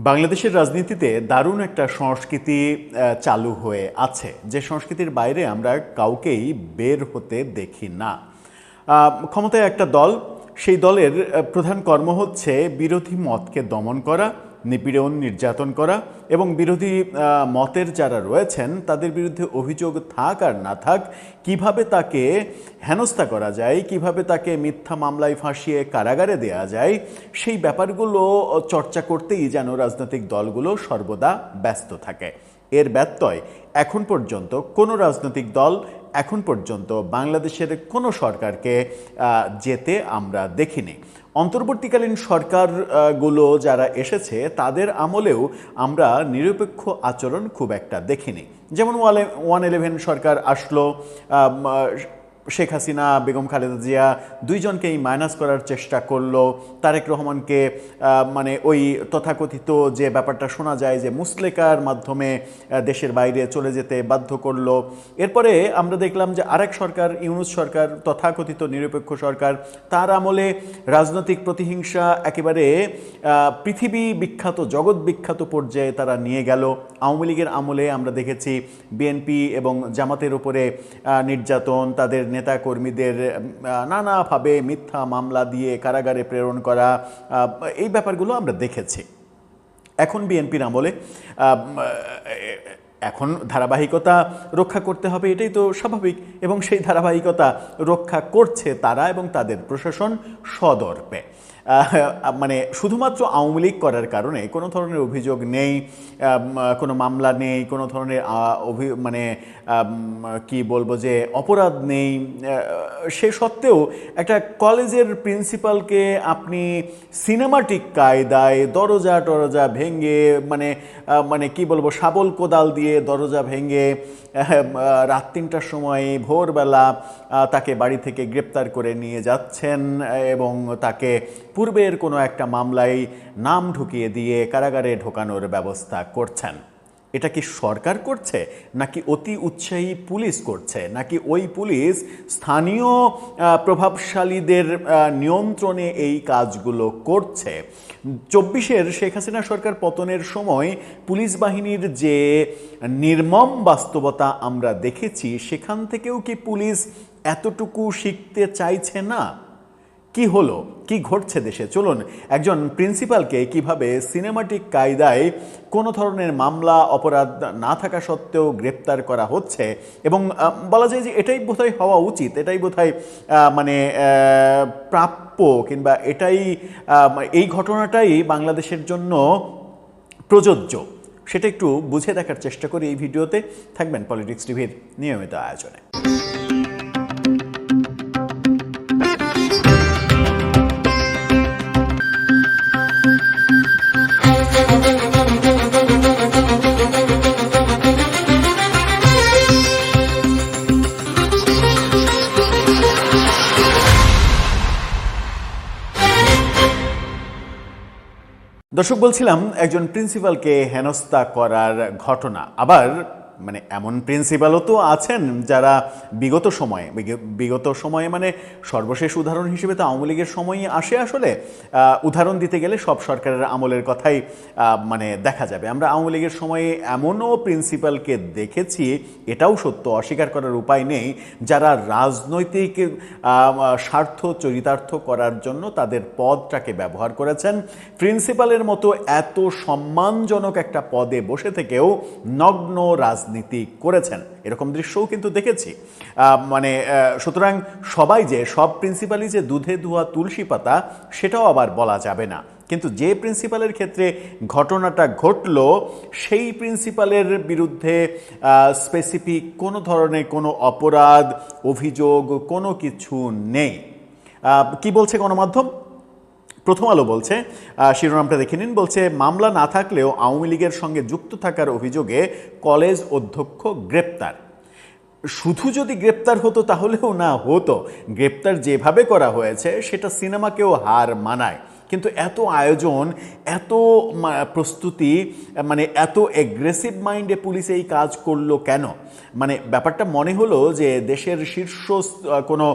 বাংলাদেশের রাজনীতিতে দারুণ একটা সংস্কৃতি চালু হয়ে আছে, যে সংস্কৃতির বাইরে আমরা কাউকেই বের হতে দেখি না। ক্ষমতায় একটা দল, সেই দলের প্রধান কর্ম হচ্ছে বিরোধী মতকে দমন করা, নিপীড়ন নির্যাতন করা এবং বিরোধী মতের যারা রয়েছেন তাদের বিরুদ্ধে অভিযোগ থাক আর না থাক কিভাবে তাকে হেনস্থা করা যায়, কিভাবে তাকে মিথ্যা মামলায় ফাঁসিয়ে কারাগারে দেয়া যায়, সেই ব্যাপারগুলো চর্চা করতেই যেন রাজনৈতিক দলগুলো সর্বদা ব্যস্ত থাকে। এর ব্যত্যয় এখন পর্যন্ত কোনো রাজনৈতিক দল এখন পর্যন্ত বাংলাদেশের কোনো সরকারকে যেতে আমরা দেখিনি। অন্তর্বর্তীকালীন সরকারগুলো যারা এসেছে তাদের আমলেও আমরা নিরপেক্ষ আচরণ খুব একটা দেখিনি। যেমন 111 সরকার আসলো, শেখ হাসিনা বেগম খালেদা জিয়া দুইজনকেই মাইনাস করার চেষ্টা করলো। তারেক রহমানকে মানে ওই তথাকথিত যে ব্যাপারটা শোনা যায় যে মুসলেকার মাধ্যমে দেশের বাইরে চলে যেতে বাধ্য করলো। এরপরে আমরা দেখলাম যে আরেক সরকার, ইউনূস সরকার, তথাকথিত নিরপেক্ষ সরকার, তার আমলে রাজনৈতিক প্রতিহিংসা একেবারে পৃথিবী বিখ্যাত, জগৎ বিখ্যাত পর্যায়ে তারা নিয়ে গেল। আওয়ামী লীগের আমলে আমরা দেখেছি বিএনপি এবং জামাতের উপরে নির্যাতন, তাদের নেতা কর্মীদের নানাভাবে মিথ্যা মামলা দিয়ে কারাগারে প্রেরণ করা, এই ব্যাপারগুলো আমরা দেখেছি। এখন বিএনপির আমলে এখন ধারাবাহিকতা রক্ষা করতে হবে, এটাই তো স্বাভাবিক, এবং সেই ধারাবাহিকতা রক্ষা করছে তারা এবং তাদের প্রশাসন সদর্পে। মানে শুধুমাত্র আওয়ামী লীগ করার কারণে কোনো ধরনের অভিযোগ নেই, কোনো মামলা নেই, কোনো ধরনের মানে কি বলবো যে অপরাধ নেই, সে সত্ত্বেও একটা কলেজের প্রিন্সিপালকে আপনি সিনেমাটিক কায়দায় দরজা টরজা ভেঙে মানে কি বলবো শাবল কোদাল দিয়ে দরজা ভেঙে রাত ৩টার সময় ভোরবেলা তাকে বাড়ি থেকে গ্রেপ্তার করে নিয়ে যাচ্ছেন এবং তাকে পূর্বের কোনো একটা মামলায় নাম ঢুকিয়ে দিয়ে কারাগারে ঢোকানোর ব্যবস্থা করছেন। এটা কি সরকার করছে, নাকি অতি উৎসাহী পুলিশ করছে, নাকি ওই পুলিশ স্থানীয় প্রভাবশালীদের নিয়ন্ত্রণে এই কাজগুলো করছে? ২৪-এর শেখ হাসিনা সরকার পতনের সময় পুলিশ বাহিনীর যে নির্মম বাস্তবতা আমরা দেখেছি, সেখান থেকেও কি পুলিশ এতটুকু শিখতে চাইছে না? কি হলো, কি ঘটছে দেশে? চলুন একজন প্রিন্সিপালকে কিভাবে সিনেমাটিক কায়দায় কোনো ধরনের মামলা অপরাধ না থাকা সত্ত্বেও গ্রেপ্তার করা হচ্ছে, এবং বলা যায় যে এটাই বোধহয় হওয়া উচিত, এটাই বোধহয় মানে প্রাপ্য, কিংবা এটাই এই ঘটনাটাই বাংলাদেশের জন্য প্রযোজ্য, সেটা একটু বুঝে দেখার চেষ্টা করি এই ভিডিওতে। থাকবেন পলিটিক্স টিভির নিয়মিত আয়োজনে। দর্শক, বলছিলাম একজন প্রিন্সিপালকে হেনস্থা করার ঘটনা। আবার মানে এমন প্রিন্সিপালও তো আছেন যারা বিগত সময়ে মানে সর্বশেষ উদাহরণ হিসেবে তো আওয়ামী লীগের সময়ই আসে। আসলে উদাহরণ দিতে গেলে সব সরকারের আমলের কথাই মানে দেখা যাবে। আমরা আওয়ামী লীগের সময়ে এমনও প্রিন্সিপালকে দেখেছি, এটাও সত্য, অস্বীকার করার উপায় নেই, যারা রাজনৈতিক স্বার্থ চরিতার্থ করার জন্য তাদের পদটাকে ব্যবহার করেছেন। প্রিন্সিপালের মতো এত সম্মানজনক একটা পদে বসে থেকেও নগ্ন রাজনীতি করেছেন, এরকম দৃশ্যও কিন্তু দেখেছি। মানে সুতরাং সবাই যে সব প্রিন্সিপালই যে দুধে ধোয়া তুলসী পাতা, সেটাও আবার বলা যাবে না। কিন্তু যে প্রিন্সিপালের ক্ষেত্রে ঘটনাটা ঘটল, সেই প্রিন্সিপালের বিরুদ্ধে স্পেসিফিক কোনো ধরনের কোনো অপরাধ, অভিযোগ কোনো কিছু নেই। কি বলছে গণমাধ্যম? প্রথম আলো বলছে, শিরোনামটা দেখে নিন, বলছে মামলা না থাকলেও আওয়ামী লীগের সঙ্গে যুক্ত থাকার অভিযোগে কলেজ অধ্যক্ষ গ্রেপ্তার। শুধু যদি গ্রেপ্তার হতো তাহলেও না হতো, গ্রেপ্তার যেভাবে করা হয়েছে সেটা সিনেমাকেও হার মানায়। কিন্তু এত আয়োজন, এত প্রস্তুতি, মানে এত এগ্রেসিভ মাইন্ডে পুলিশ এই কাজ করলো কেন? মানে ব্যাপারটা মনে হলো যে দেশের শীর্ষ কোনো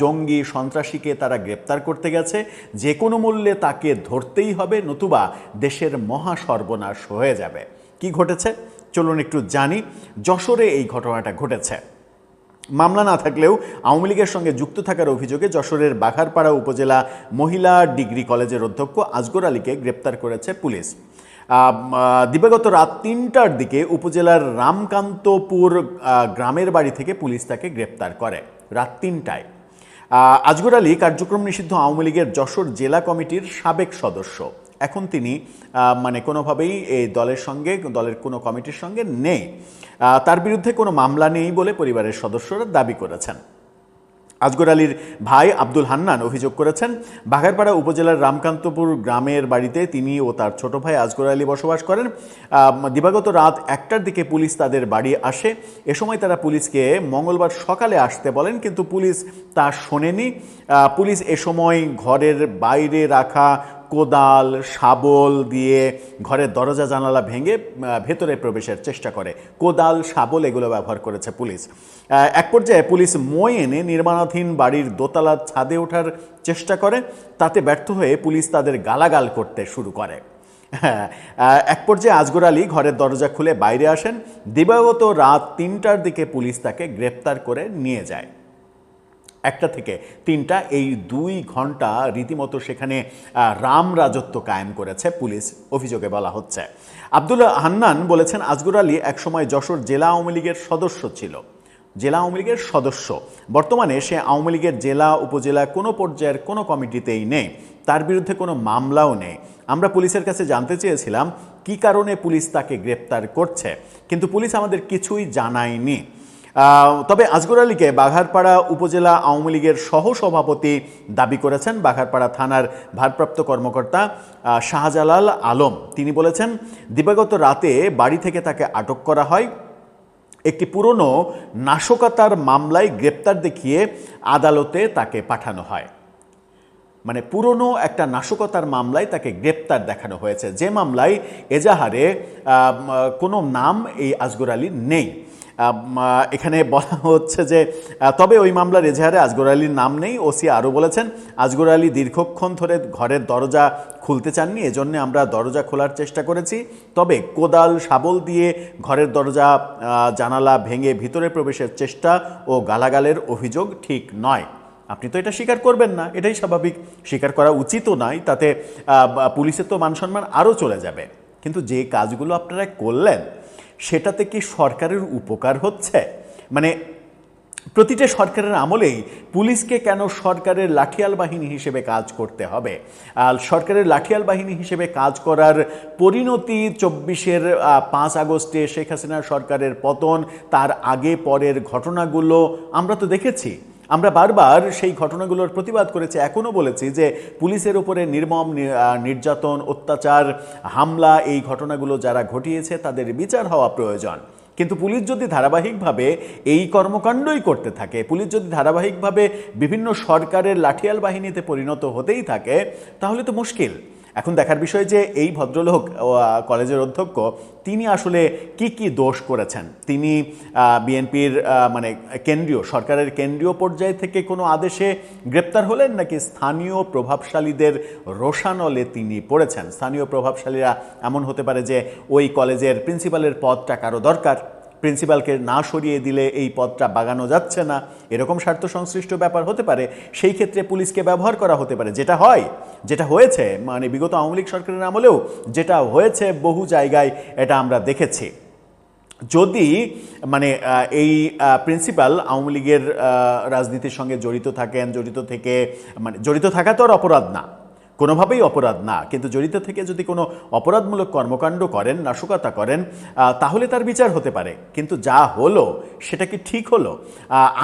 জঙ্গি সন্ত্রাসীকে তারা গ্রেপ্তার করতে গেছে, যে কোনো মূল্যে তাকে ধরতেই হবে, নতুবা দেশের মহা সর্বনাশ হয়ে যাবে। কি ঘটেছে চলুন একটু জানি। যশোরে এই ঘটনাটা ঘটেছে। মামলা না থাকলেও আওয়ামী লীগের সঙ্গে যুক্ত থাকার অভিযোগে যশোরের বাঘারপাড়া উপজেলা মহিলা ডিগ্রি কলেজের অধ্যক্ষ আজগর আলীকে গ্রেপ্তার করেছে পুলিশ। দিবাগত রাত ৩টার দিকে উপজেলার রামকান্তপুর গ্রামের বাড়ি থেকে পুলিশ তাকে গ্রেপ্তার করে রাত ৩টায়। আজগর আলী কার্যক্রম নিষিদ্ধ আওয়ামী লীগের যশোর জেলা কমিটির সাবেক সদস্য। এখন তিনি মানে কোনোভাবেই এই দলের কোনো কমিটির সঙ্গে নেই। তার বিরুদ্ধে কোনো মামলা নেই বলে পরিবারের সদস্যরা দাবি করেছেন। আজগর আলীর ভাই আব্দুল হান্নান অভিযোগ করেছেন, বাঘারপাড়া উপজেলার রামকান্তপুর গ্রামের বাড়িতে তিনি ও তার ছোট ভাই আজগর আলী বসবাস করেন। দিবাগত রাত 1টার দিকে পুলিশ তাদের বাড়ি আসে। এ সময় তারা পুলিশকে মঙ্গলবার সকালে আসতে বলেন, কিন্তু পুলিশ তা শোনেনি। পুলিশ এ সময় ঘরের বাইরে রাখা কোদাল, শাবল দিয়ে ঘরের দরজা জানালা ভেঙে ভেতরে প্রবেশের চেষ্টা করে। কোদাল, শাবল এগুলো ব্যবহার করেছে পুলিশ। এক পর্যায়ে পুলিশ মই এনে নির্মাণাধীন বাড়ির দোতলার ছাদে ওঠার চেষ্টা করে। তাতে ব্যর্থ হয়ে পুলিশ তাদের গালাগাল করতে শুরু করে। এক পর্যায়ে আজগর আলী ঘরের দরজা খুলে বাইরে আসেন। দিবাগত রাত ৩টার দিকে পুলিশ তাকে গ্রেপ্তার করে নিয়ে যায়। 1টা থেকে 3টা এই 2 ঘন্টা রীতিমতো সেখানে রাম রাজত্ব কায়েম করেছে পুলিশ, অভিযোগে বলা হচ্ছে। আব্দুল হান্নান বলেছেন, আজগর আলী একসময় যশোর জেলা আওয়ামী লীগের সদস্য ছিল। জেলা আওয়ামী লীগের সদস্য। বর্তমানে সে আওয়ামী লীগের জেলা উপজেলা কোনো পর্যায়ের কোনো কমিটিতেই নেই। তার বিরুদ্ধে কোনো মামলাও নেই। আমরা পুলিশের কাছে জানতে চেয়েছিলাম কী কারণে পুলিশ তাকে গ্রেপ্তার করছে, কিন্তু পুলিশ আমাদের কিছুই জানায়নি। তবে আজগর আলীকে বাঘারপাড়া উপজেলা আওয়ামী লীগের সহসভাপতি দাবি করেছেন বাঘারপাড়া থানার ভারপ্রাপ্ত কর্মকর্তা শাহজালাল আলম। তিনি বলেছেন, দিবাগত রাতে বাড়ি থেকে তাকে আটক করা হয়। একটি পুরনো নাশকতার মামলায় গ্রেপ্তার দেখিয়ে আদালতে তাকে পাঠানো হয়। মানে পুরনো একটা নাশকতার মামলায় তাকে গ্রেপ্তার দেখানো হয়েছে, যে মামলায় এজাহারে কোনো নাম এই আজগর আলীর নেই। এখানে বলা হচ্ছে যে তবে ওই মামলার এজাহারে আজগর আলীর নাম নেই। ওসি আরও বলেছেন, আজগর আলী দীর্ঘক্ষণ ধরে ঘরের দরজা খুলতে চাননি, এজন্য আমরা দরজা খোলার চেষ্টা করেছি। তবে কোদাল, শাবল দিয়ে ঘরের দরজা জানালা ভেঙে ভিতরে প্রবেশের চেষ্টা ও গালাগালের অভিযোগ ঠিক নয়। আপনি তো এটা স্বীকার করবেন না, এটাই স্বাভাবিক। স্বীকার করা উচিতও নয়, তাতে পুলিশের তো মান সম্মান আরও চলে যাবে। কিন্তু যে কাজগুলো আপনারা করলেন সেটাতে কি সরকারের উপকার হচ্ছে? মানে প্রতিটা সরকারের আমলেই পুলিশকে কেন সরকারের লাঠিয়াল বাহিনী হিসেবে কাজ করতে হবে? আর সরকারের লাঠিয়াল বাহিনী হিসেবে কাজ করার পরিণতি 24-এর 5 আগস্টে শেখ হাসিনা সরকারের পতন, তার আগে পরের ঘটনাগুলো আমরা তো দেখেছি। আমরা বারবার সেই ঘটনাগুলোর প্রতিবাদ করেছি, এখনও বলেছি যে পুলিশের উপরে নির্মম নির্যাতন, অত্যাচার, হামলা, এই ঘটনাগুলো যারা ঘটিয়েছে তাদের বিচার হওয়া প্রয়োজন। কিন্তু পুলিশ যদি ধারাবাহিকভাবে এই কর্মকাণ্ডই করতে থাকে, পুলিশ যদি ধারাবাহিকভাবে বিভিন্ন সরকারের লাঠিয়াল বাহিনীতে পরিণত হতেই থাকে, তাহলে তো মুশকিল। এখন দেখার বিষয় যে এই ভদ্রলোক কলেজের অধ্যক্ষ তিনি আসলে কি দোষ করেছেন। তিনি বিএনপির মানে সরকারের কেন্দ্রীয় পর্যায় থেকে কোনো আদেশে গ্রেপ্তার হলেন, নাকি স্থানীয় প্রভাবশালীদের রোষানলে তিনি পড়েছেন? স্থানীয় প্রভাবশালীরা এমন হতে পারে যে ওই কলেজের প্রিন্সিপালের পদটা কারো দরকার, প্রিন্সিপালকে না সরিয়ে দিলে এই পদটা বাগানো যাচ্ছে না, এরকম স্বার্থ সংশ্লিষ্ট ব্যাপার হতে পারে। সেই ক্ষেত্রে পুলিশকে ব্যবহার করা হতে পারে, যেটা হয়েছে মানে বিগত আওয়ামী লীগ সরকারের আমলেও যেটা হয়েছে বহু জায়গায়, এটা আমরা দেখেছি। যদি মানে এই প্রিন্সিপাল আওয়ামী লীগের রাজনীতির সঙ্গে জড়িত থেকে মানে জড়িত থাকা তো আর অপরাধ না, কোনোভাবেই অপরাধ না, কিন্তু জড়িত থেকে যদি কোনো অপরাধমূলক কর্মকাণ্ড করেন, নাশকতা করেন, তাহলে তার বিচার হতে পারে। কিন্তু যা হলো সেটা কি ঠিক হলো?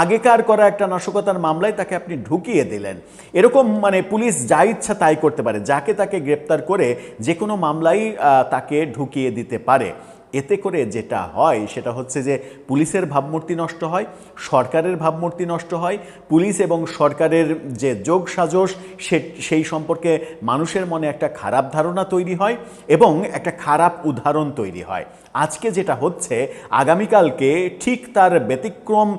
আগেকার করা একটা নাশকতার মামলায় তাকে আপনি ঢুকিয়ে দিলেন। এরকম মানে পুলিশ যা ইচ্ছা তাই করতে পারে, যাকে তাকে গ্রেপ্তার করে যে কোনো মামলায় তাকে ঢুকিয়ে দিতে পারে। এতে করে যেটা হয় সেটা হচ্ছে যে পুলিশের ভাবমূর্তি নষ্ট হয়, সরকারের ভাবমূর্তি নষ্ট হয়, পুলিশ এবং সরকারের যে যোগসাজশ সেই সম্পর্কে মানুষের মনে একটা খারাপ ধারণা তৈরি হয় এবং একটা খারাপ উদাহরণ তৈরি হয়। আজকে যেটা হচ্ছে, আগামীকালকে ঠিক তার ব্যতিক্রম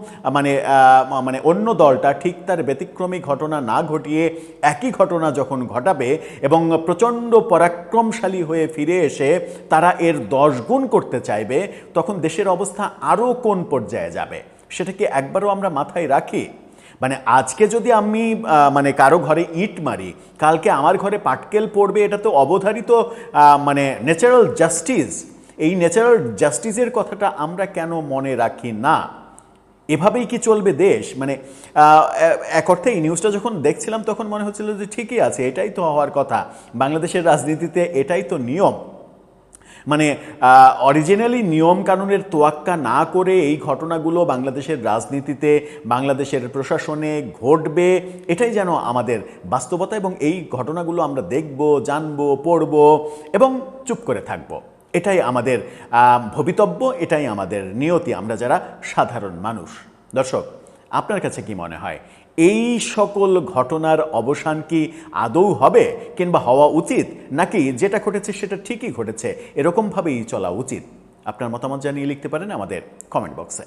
মানে অন্য দলটা ঠিক তার ব্যতিক্রমী ঘটনা না ঘটিয়ে একই ঘটনা যখন ঘটাবে এবং প্রচণ্ড পরাক্রমশালী হয়ে ফিরে এসে তারা এর 10 গুণ করতে চাইবে, তখন দেশের অবস্থা আরও কোন পর্যায়ে যাবে সেটা কি একবারও আমরা মাথায় রাখি? মানে আজকে যদি আমি মানে কারো ঘরে ইট মারি, কালকে আমার ঘরে পাটকেল পড়বে, এটা তো অবধারিত মানে ন্যাচারাল জাস্টিস। এই ন্যাচারাল জাস্টিসের কথাটা আমরা কেন মনে রাখি না? এভাবেই কি চলবে দেশ? মানে এক অর্থে এই নিউজটা যখন দেখছিলাম তখন মনে হচ্ছিল যে ঠিকই আছে, এটাই তো হওয়ার কথা, বাংলাদেশের রাজনীতিতে এটাই তো নিয়ম। মানে অরিজিনালি নিয়ম কানুনের তোয়াক্কা না করে এই ঘটনাগুলো বাংলাদেশের রাজনীতিতে, বাংলাদেশের প্রশাসনে ঘটবে, এটাই যেন আমাদের বাস্তবতা। এবং এই ঘটনাগুলো আমরা দেখব, জানব, পড়ব এবং চুপ করে থাকব, এটাই আমাদের ভবিতব্য, এটাই আমাদের নিয়তি, আমরা যারা সাধারণ মানুষ। দর্শক, আপনার কাছে কি মনে হয়, এই সকল ঘটনার অবসান কি আদৌ হবে কিংবা হওয়া উচিত, নাকি যেটা ঘটেছে সেটা ঠিকই ঘটেছে, এরকমভাবেই চলা উচিত? আপনার মতামত জানিয়ে লিখতে পারেন আমাদের কমেন্ট বক্সে।